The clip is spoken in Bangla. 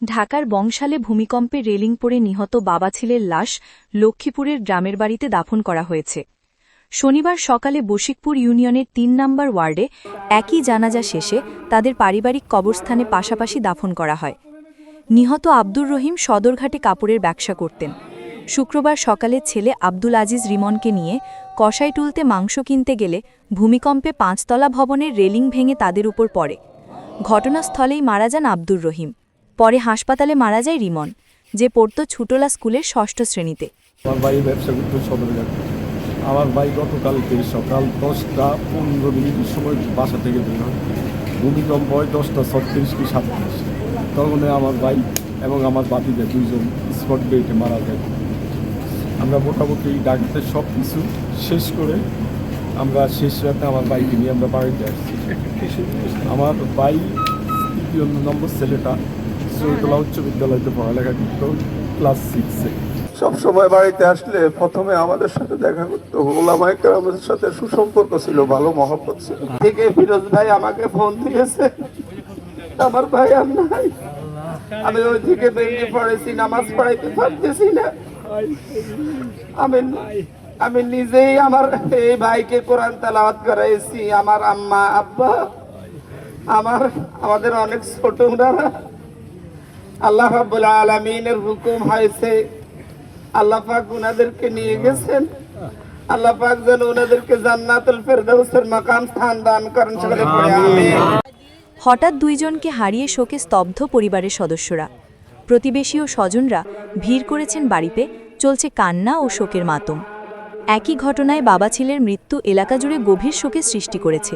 ঢাকার বংশালে ভূমিকম্পে রেলিং পড়ে নিহত বাবা ছেলের লাশ লক্ষ্মীপুরের গ্রামের বাড়িতে দাফন করা হয়েছে। শনিবার সকালে বশিকপুর ইউনিয়নের ৩ নম্বর ওয়ার্ডে একই জানাজা শেষে তাদের পারিবারিক কবরস্থানে পাশাপাশি দাফন করা হয়। নিহত আব্দুর রহিম সদরঘাটে কাপড়ের ব্যবসা করতেন। শুক্রবার সকালে ছেলে আব্দুল আজিজ রিমনকে নিয়ে কষাই তুলতে মাংস কিনতে গেলে ভূমিকম্পে ৫তলা ভবনের রেলিং ভেঙে তাদের উপর পড়ে। ঘটনাস্থলেই মারা যান আব্দুর রহিম। পরে হাসপাতালে মারা যায় রিমন, যে পড়ত ছুটলা স্কুলের ৬ষ্ঠ শ্রেণীতে। আমার ভাই ব্যবসা করতো সদরঘাটে। আমার ভাই গতকালকে সকাল 10টা 15 সময় বাসা থেকে বের হয়। ভূমিকম্প হয় 10টা 36 কি 37। তখন আমার ভাই এবং আমার বাতিজা দুইজন স্পট ডেটে মারা যায়। আমরা মোটামুটি ডাক্তার সব কিছু শেষ করে আমরা শেষ রাতে আমার বাইকে নিয়ে আমরা বাড়িতে আসছি। আমার ভাই ৩ নম্বর ছেলেটা সৈয়দুল্লাহ উচ্চ বিদ্যালয়তে পড়ালেখা করতো ক্লাস 6-এ। সবসময় বাড়িতে আসলে প্রথমে আমাদের সাথে দেখা করতো, ওলামায়ে কেরামের সাথে সুসম্পর্ক ছিল, ভালো মহব্বত ছিল। থেকে ফিরোজ ভাই আমাকে ফোন দিয়েছে, আমার ভাই আর নাই। আমি ওই থেকে ভেঙে পড়েছি, নামাজ পড়াইতে পারতেছি না। আমি নিজেই আমার এই ভাইকে কোরআন তেলাওয়াত করাইছি। আমার আম্মা আব্বা আমাদের অনেক ছোট ওনারা। আল্লাহ রাব্বুল আলামিনের হুকুম হয়েছে, আল্লাহ পাক ওনাদেরকে নিয়ে গেছেন। আল্লাহ পাক যেন ওনাদেরকে জান্নাতুল ফেরদাউসের মাকাম স্থান দান করেন। সকলে পড়ে আমিন। হঠাৎ দুইজনকে হারিয়ে শোকে স্তব্ধ পরিবারের সদস্যরা। প্রতিবেশী ও স্বজনরা ভিড় করেছেন বাড়িতে, চলছে কান্না ও শোকের মাতম। একই ঘটনায় বাবা ছেলের মৃত্যু এলাকা জুড়ে গভীর শোকের সৃষ্টি করেছে।